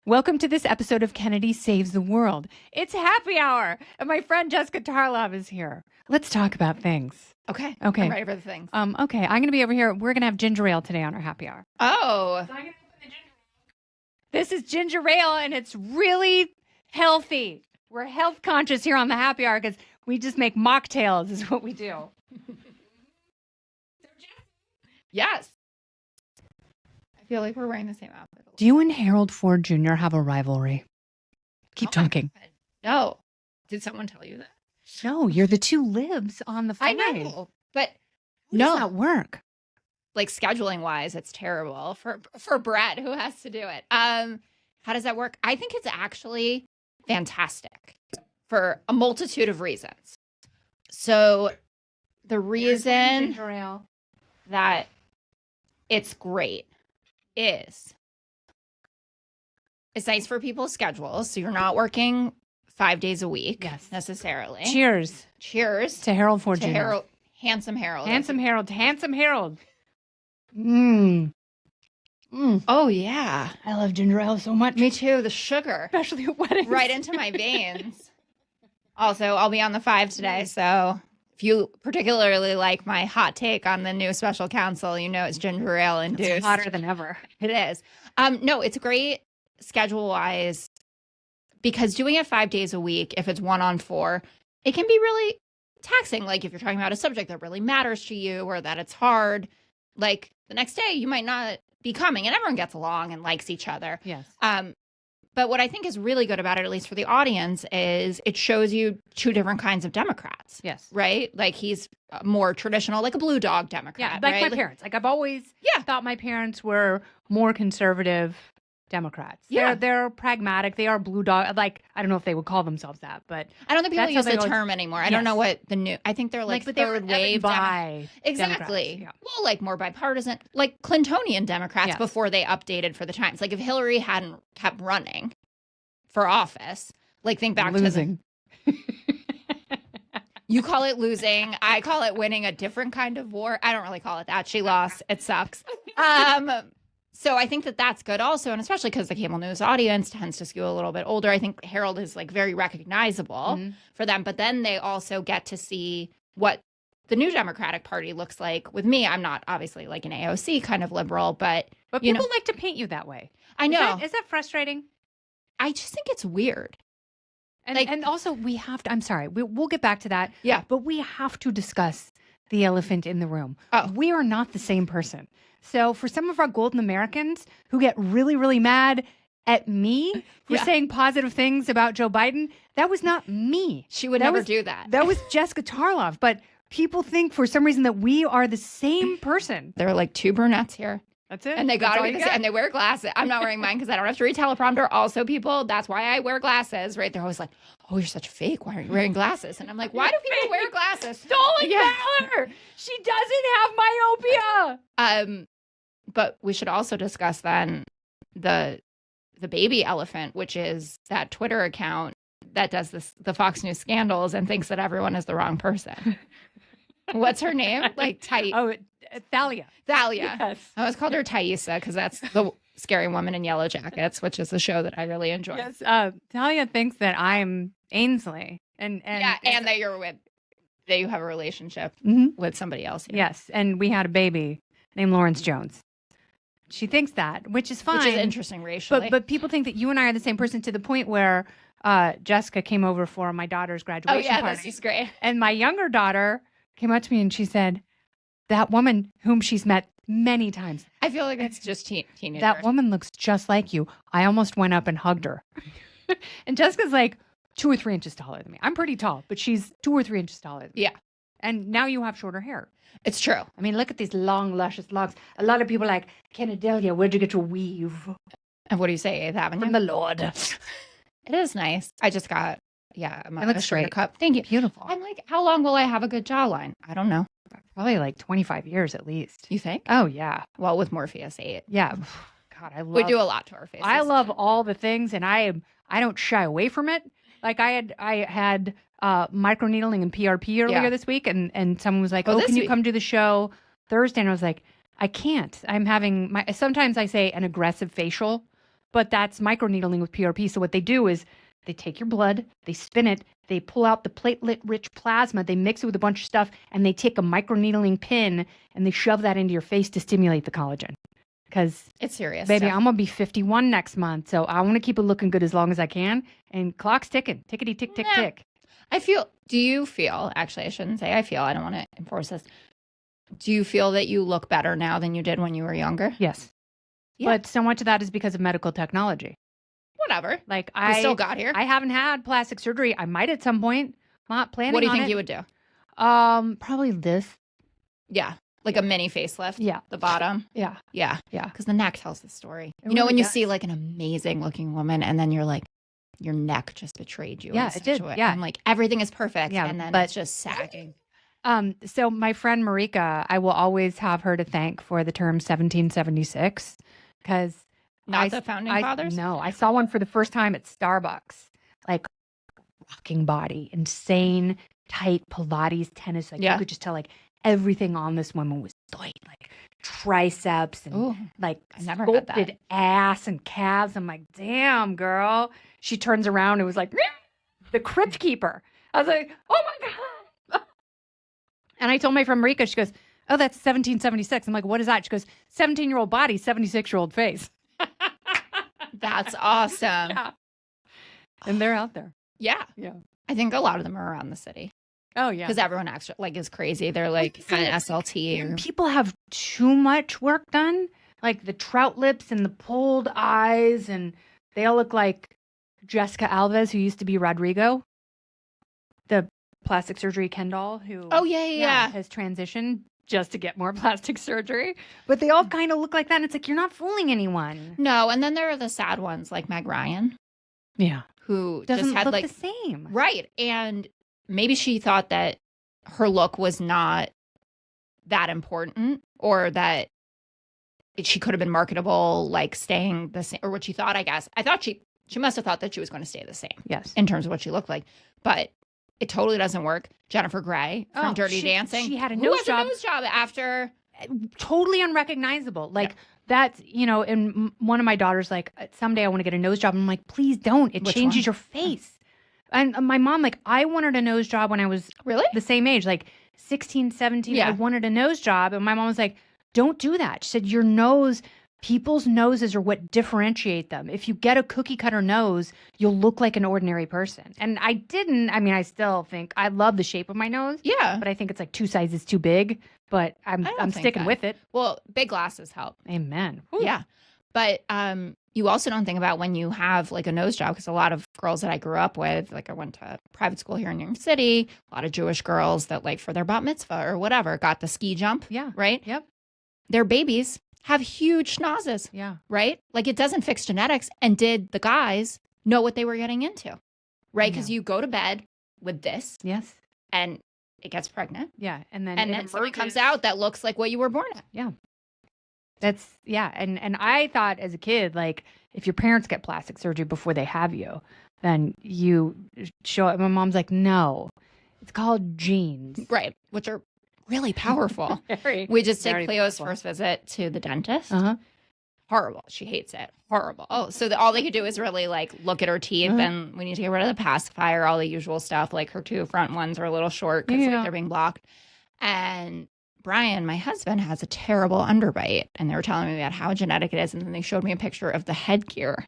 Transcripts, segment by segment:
Welcome to this episode of Kennedy Saves the World. It's happy hour, and my friend Jessica Tarlov is here. Let's talk about things. Okay. Okay. I'm ready for the things. Okay. I'm going to be over here. We're going to have ginger ale today on our happy hour. Oh. So I'm going to open the ginger ale. This is ginger ale, and it's really healthy. We're health conscious here on the happy hour because we just make mocktails is what we do. Yes. I feel like we're wearing the same outfit. Do you and Harold Ford Jr. have a rivalry? Keep talking. No. Did someone tell you that? No, you're the two libs on the I flight. know. But How does that work? Like scheduling wise, it's terrible for Brett who has to do it. How does that work? I think it's actually fantastic for a multitude of reasons. So the reason that it's great is it's nice for people's schedules. So you're not working 5 days a week necessarily. Cheers. Cheers to Harold Ford Jr. Harold, handsome Harold. Handsome Harold. Handsome Harold. Oh, yeah. I love ginger ale so much. Me too. The sugar. Especially at weddings. Right into my veins. Also, I'll be on the 5 today. So if you particularly like my hot take on the new special counsel, you know it's ginger ale induced. It's hotter than ever. It is. No, it's great schedule-wise because doing it 5 days a week, if it's 1 on 4, it can be really taxing. Like if you're talking about a subject that really matters to you or that it's hard, like the next day you might not be coming and everyone gets along and likes each other. Yes. But what I think is really good about it, at least for the audience, is it shows you 2 different kinds of Democrats. Yes. Right? Like he's more traditional, like a blue dog Democrat. Yeah, like right? my parents. Like I've always thought my parents were more conservative Democrats. Yeah. They're pragmatic. They are blue dog. Like, I don't know if they would call themselves that, but I don't think people use the term anymore. I don't know what the new, I think they're like third wave. Exactly. Yeah. Well, like more bipartisan, like Clintonian Democrats before they updated for the times. Like if Hillary hadn't kept running for office, like think back losing. to you call it losing. I call it winning a different kind of war. I don't really call it that. She lost. It sucks. So I think that that's good also, and especially because the cable news audience tends to skew a little bit older. I think Harold is like very recognizable for them, but then they also get to see what the new Democratic Party looks like. With me, I'm not obviously like an AOC kind of liberal, but people like to paint you that way. I know. Is that frustrating? I just think it's weird. And also we have to, I'm sorry, we'll get back to that. Yeah. But we have to discuss the elephant in the room. Oh. We are not the same person. So for some of our golden Americans who get really, really mad at me for saying positive things about Joe Biden, that was not me. She would never do that. That was Jessica Tarlov. But people think for some reason that we are the same person. There are like 2 brunettes here. That's it. And they got to be the same. And they wear glasses. I'm not wearing mine because I don't have to read teleprompter. Also, people, that's why I wear glasses, right? They're always like, oh, you're such a fake. Why aren't you wearing glasses? And I'm like, why do people wear glasses? Stolen valor. She doesn't have myopia. But we should also discuss then the baby elephant, which is that Twitter account that does the Fox News scandals and thinks that everyone is the wrong person. What's her name? Like Thalia. Thalia. Yes. I always called her Thaisa because that's the scary woman in Yellow Jackets, which is a show that I really enjoy. Yes. Thalia thinks that I'm Ainsley. And that you have a relationship with somebody else. Here. Yes. And we had a baby named Lawrence Jones. She thinks that, which is fine. Which is interesting racially. But people think that you and I are the same person to the point where Jessica came over for my daughter's graduation party. This is great. And my younger daughter came up to me and she said, that woman whom she's met many times. I feel like it's just teenagers. That woman looks just like you. I almost went up and hugged her. And Jessica's like 2 or 3 inches taller than me. I'm pretty tall, but she's 2 or 3 inches taller than me. Yeah. And now you have shorter hair. It's true. I mean, look at these long, luscious locks. A lot of people are like, Kennedalia, where'd you get your weave? And what do you say, 8th Avenue? From the Lord. It is nice. I just got, it looks straight great. cup. Thank you. Beautiful. I'm like, how long will I have a good jawline? I don't know. Probably like 25 years at least. You think? Oh, yeah. Well, with Morpheus 8. Yeah. God, I love. We do a lot to our faces. I love all the things, and I don't shy away from it. Like I had microneedling and PRP earlier this week, and someone was like, "Oh, can you come do the show Thursday?" And I was like, "I can't. I'm having sometimes I say an aggressive facial but that's microneedling with PRP. So what they do is they take your blood, they spin it, they pull out the platelet-rich plasma, they mix it with a bunch of stuff, and they take a microneedling pin and they shove that into your face to stimulate the collagen. Because it's serious, baby, stuff. I'm gonna be 51 next month, so I want to keep it looking good as long as I can. And clock's ticking, tickety tick tick tick. Do you feel? Actually, I shouldn't say I feel. I don't want to enforce this. Do you feel that you look better now than you did when you were younger? Yes. Yeah. But so much of that is because of medical technology. Whatever. Like we still got here. I haven't had plastic surgery. I might at some point. I'm not planning on it. What do you think you would do? Probably this. Yeah. Like a mini facelift. Yeah. The bottom. Yeah. Yeah. Yeah. Because the neck tells the story. It You know, really when you does. see like an amazing looking woman and then you're like, your neck just betrayed you. Yeah, in it did. such a way. Yeah. I'm like, everything is perfect. Yeah, And then but- it's just sagging. So my friend Marika, I will always have her to thank for the term 1776 because Not the founding fathers? No, I saw one for the first time at Starbucks. Like rocking body, insane, tight Pilates, tennis. Like Yeah. you could just tell like everything on this woman was tight, like triceps and Ooh, like I never had that. sculpted ass and calves. I'm like, damn, girl. She turns around. It was like the crypt keeper. I was like, oh my God. And I told my friend Marika, she goes, oh, that's 1776. I'm like, what is that? She goes, 17-year-old body, 76-year-old face. That's awesome. Yeah. And they're out there. Yeah. Yeah. I think a lot of them are around the city Oh, yeah. because everyone actually like is crazy. They're like kind of SLT. Or... People have too much work done. Like the trout lips and the pulled eyes. And they all look like Jessica Alves, who used to be Rodrigo, the plastic surgery Ken doll, who Oh, yeah. has transitioned just to get more plastic surgery. But they all kind of look like that. And it's like, you're not fooling anyone. No, and then there are the sad ones like Meg Ryan, Yeah. who Doesn't just had look like the same. right, and maybe she thought that her look was not that important, or that she could have been marketable, like staying the same, or what she thought. I guess I thought she must have thought that she was going to stay the same Yes. in terms of what she looked like, but it totally doesn't work. Jennifer Grey from Oh, Dirty Dancing, She had a who nose has job. a nose job after. Totally unrecognizable. Like that's, you know, and one of my daughters like, someday I want to get a nose job. I'm like, please don't. It Which changes one? your face. And my mom, like, I wanted a nose job when I was Really? the same age, like 16, 17. Yeah. I wanted a nose job. And my mom was like, don't do that. She said, your nose, people's noses are what differentiate them. If you get a cookie cutter nose, you'll look like an ordinary person. And I didn't. I mean, I still think I love the shape of my nose, Yeah. but I think it's like 2 sizes too big. But I don't I'm think sticking that. with it. Well, big glasses help. Amen. Yeah. But you also don't think about when you have like a nose job, because a lot of girls that I grew up with, like I went to private school here in New York City, a lot of Jewish girls that like for their bat mitzvah or whatever got the ski jump, Yeah. right? Yep. Their babies have huge schnozzes, Yeah. right? Like it doesn't fix genetics. And did the guys know what they were getting into, right? Because No. you go to bed with this Yes. and it gets pregnant. Yeah. And then And it then something comes emerges. out that looks like what you were born at. Yeah. That's and I thought as a kid, like if your parents get plastic surgery before they have you, then you show it. My mom's like, no, it's called genes. Right. Which are really powerful. Very. We just did Very Cleo's powerful. first visit to the dentist. Uh-huh. Horrible. She hates it. Horrible. Oh, so all they could do is really like look at her teeth, Uh-huh. and we need to get rid of the pacifier, all the usual stuff. Like her 2 front ones are a little short because Yeah. they're being blocked. And Brian, my husband, has a terrible underbite, and they were telling me about how genetic it is, and then they showed me a picture of the headgear,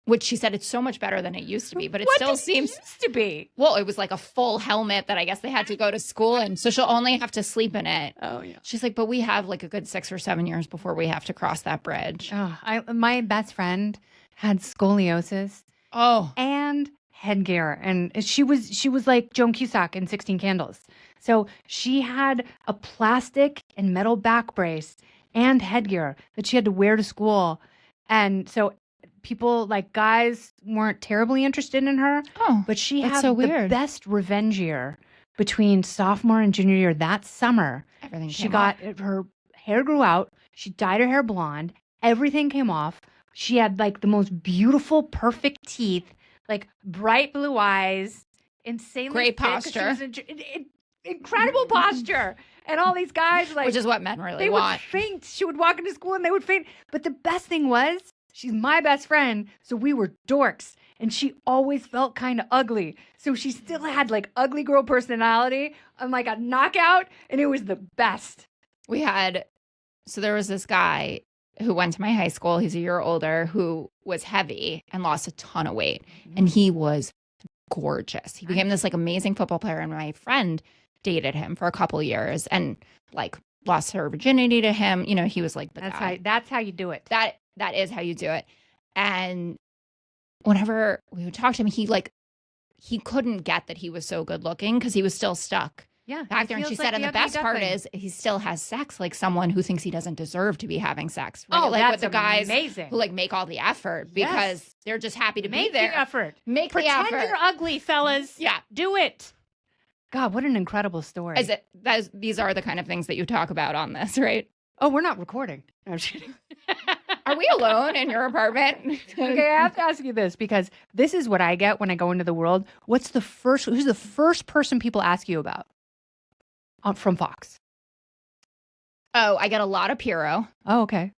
which she said it's so much better than it used to be, but it What still did it seems used to be. well. It was like a full helmet that I guess they had to go to school in, so she'll only have to sleep in it. Oh yeah. She's like, but we have like a good 6 or 7 years before we have to cross that bridge. My best friend had scoliosis Oh, and headgear, and she was like Joan Cusack in 16 Candles. So she had a plastic and metal back brace and headgear that she had to wear to school, and so people like guys weren't terribly interested in her, oh, but she that's had so the weird. best revenge year between sophomore and junior year. That summer, everything. she came got off. her hair grew out. She dyed her hair blonde. Everything came off. She had like the most beautiful, perfect teeth, like bright blue eyes, insanely Great fit 'cause she posture. was incredible posture. And all these guys, like, which is what men really they want. would faint. She would walk into school and they would faint. But the best thing was, She's my best friend, so we were dorks. And she always felt kind of ugly. So she still had like ugly girl personality. I'm like a knockout, and it was the best. So there was this guy who went to my high school. He's a year older, who was heavy and lost a ton of weight. And he was gorgeous. He became this like amazing football player. And my friend dated him for a couple years and like lost her virginity to him. You know, he was like the guy. That's how you do it. That is how you do it. And whenever we would talk to him, he couldn't get that he was so good looking because he was still stuck. Yeah. Back there. And she said, and the best part is he still has sex like someone who thinks he doesn't deserve to be having sex. Right? Oh, like that's with the guys amazing. who like make all the effort because they're just happy to be there. Make the effort. Make Pretend the effort. you're ugly, fellas. Yeah. Do it. God, what an incredible story. These are the kind of things that you talk about on this, right? Oh, we're not recording. No, I'm kidding. Are we alone in your apartment? Okay, I have to ask you this because this is what I get when I go into the world. Who's the first person people ask you about from Fox? Oh, I get a lot of Piro. Oh, okay.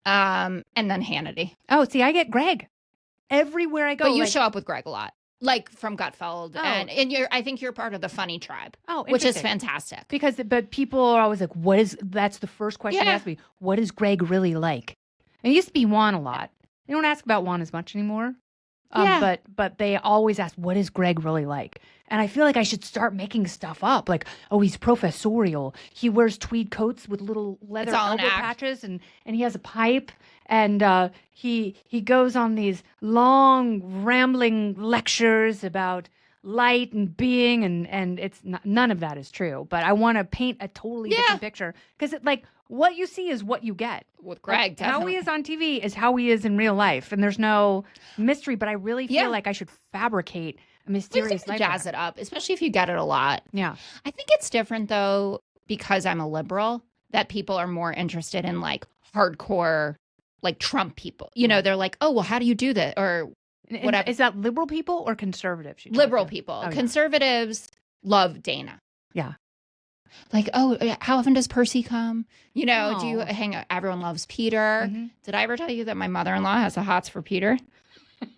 And then Hannity. Oh, see, I get Greg everywhere I go. But you show up with Greg a lot. Like from Gutfeld, Oh. and I think you're part of the funny tribe. Oh, which is interesting. fantastic. But people are always like, that's the first question they ask me. What is Greg really like? And it used to be Juan a lot. They don't ask about Juan as much anymore. But they always ask, what is Greg really like? And I feel like I should start making stuff up. Like, oh, he's professorial. He wears tweed coats with little leather It's all an elbow act. patches, and he has a pipe. And he goes on these long, rambling lectures about light and being, and it's none of that is true. But I want to paint a totally different picture because what you see is what you get. With Greg, How he is on TV is how he is in real life, and there's no mystery. But I really feel like I should fabricate a mysterious life. Jazz it up, especially if you get it a lot. Yeah, I think it's different though because I'm a liberal that people are more interested in like hardcore, like Trump people. You know, they're like, oh, well, how do you do that or whatever. Is that liberal people or conservatives? Liberal people, conservatives love Dana. Yeah. Like, oh, how often does Percy come? You know, do you hang out? Everyone loves Peter. Mm-hmm. Did I ever tell you that my mother-in-law has a hots for Peter? No,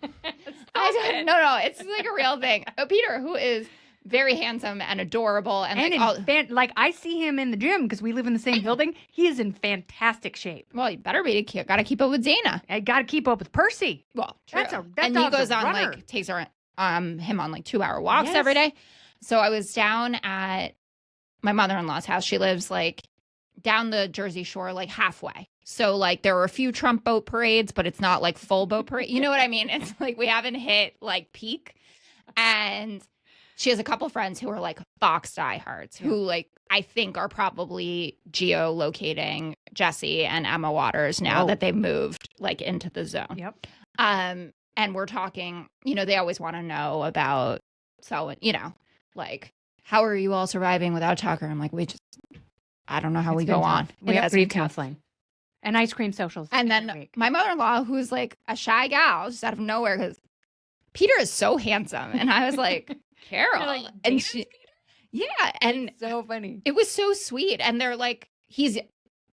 it's like a real thing. Oh, Peter, who is very handsome and adorable. And like I see him in the gym because we live in the same building. He is in fantastic shape. Well, you better be. Got to keep up with Dana. I got to keep up with Percy. Well, true. And he goes on like takes him on like 2-hour walks every day. So I was down at my mother-in-law's house. She lives like down the Jersey Shore, like halfway. So like there were a few Trump boat parades, but it's not like full boat parade. You know what I mean? It's like we haven't hit like peak. And she has a couple friends who are like Fox diehards who like I think are probably geolocating Jesse and Emma Waters now that they've moved like into the zone. Yep. And we're talking, you know, they always want to know about like how are you all surviving without Tucker? I'm like, I don't know how we go on. We have grief counseling and ice cream socials. And then my mother-in-law, who's like a shy gal, just out of nowhere, because Peter is so handsome. And I was like, Carol. Like, and and so funny. It was so sweet. And they're like, he's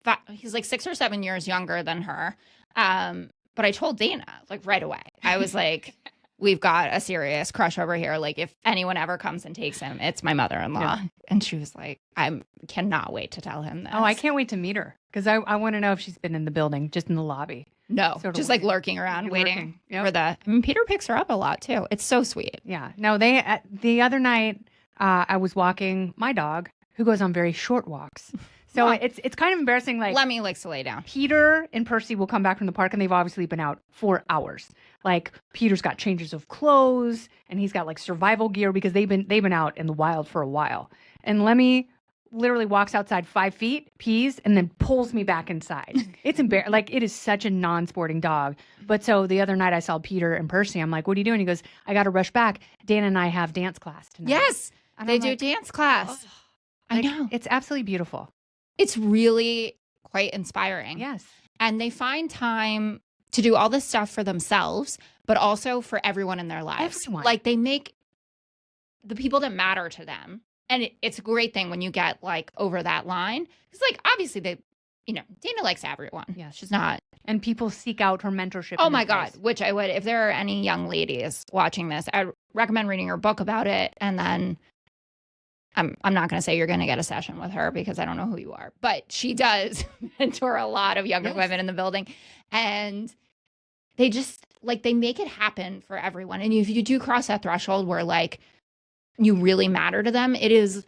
like 6 or 7 years younger than her. But I told Dana like right away. I was like, we've got a serious crush over here. Like if anyone ever comes and takes him, it's my mother-in-law. Yeah. And she was like, I cannot wait to tell him this. Oh, I can't wait to meet her because I want to know if she's been in the building, just in the lobby. No, just like lurking around, waiting for the. I mean, Peter picks her up a lot too. It's so sweet. Yeah. No, the other night I was walking my dog, who goes on very short walks. So it's kind of embarrassing. Like Lemmy likes to lay down. Peter and Percy will come back from the park, and they've obviously been out for hours. Like Peter's got changes of clothes, and he's got like survival gear because they've been out in the wild for a while. And Lemmy literally walks outside 5 feet, pees, and then pulls me back inside. It's embarrassing. Like it is such a non-sporting dog. But so the other night I saw Peter and Percy. I'm like, "What are you doing?" He goes, "I got to rush back. Dana and I have dance class tonight." Yes, they do dance class. I know. It's absolutely beautiful. It's really quite inspiring. Yes. And they find time to do all this stuff for themselves, but also for everyone in their lives. Everyone. Like they make the people that matter to them. And it's a great thing when you get like over that line. It's like, obviously Dana likes everyone. Yes. She's not. And people seek out her mentorship. Oh and my God. advice. Which I would, if there are any young ladies watching this, I recommend reading her book about it. And then I'm not going to say you're going to get a session with her because I don't know who you are, but she does mentor a lot of younger women in the building. And they just they make it happen for everyone. And if you do cross that threshold where you really matter to them, it is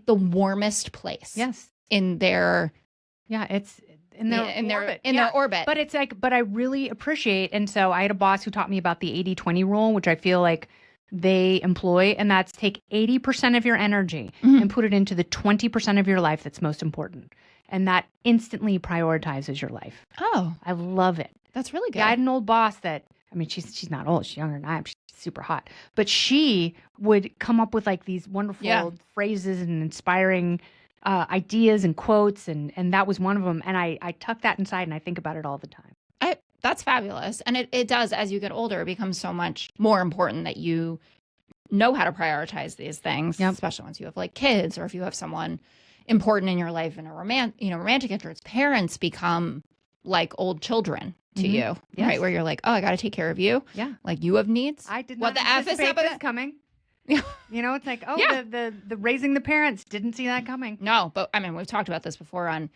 the warmest place. Yes. In their it's in their orbit. But it's but I really appreciate, and so I had a boss who taught me about the 80-20 rule, which I feel like they employ, and that's take 80% of your energy and put it into the 20% of your life that's most important. And that instantly prioritizes your life. Oh, I love it. That's really good. Yeah, I had an old boss that, she's not old, she's younger than I am, she's super hot. But she would come up with these wonderful phrases and inspiring ideas and quotes, and that was one of them. And I tuck that inside and I think about it all the time. That's fabulous. And it does, as you get older, it becomes so much more important that you know how to prioritize these things, especially once you have kids or if you have someone important in your life in a romantic interest. Parents become like old children to you, right? Where you're oh, I got to take care of you. Yeah. You have needs. I did not anticipate this coming. Yeah. It's the raising the parents, didn't see that coming. No, but we've talked about this before on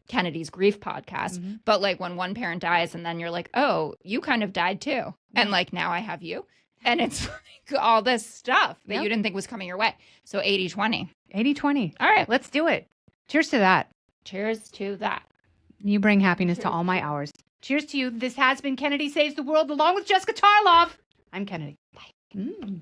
Kennedy's grief podcast, but when one parent dies and then you're oh, you kind of died too. And now I have you. And it's all this stuff that you didn't think was coming your way. So 80-20. 80-20. All right. Let's do it. Cheers to that. Cheers to that. You bring happiness to all my hours. Cheers to you. This has been Kennedy Saves the World along with Jessica Tarlov. I'm Kennedy. Bye.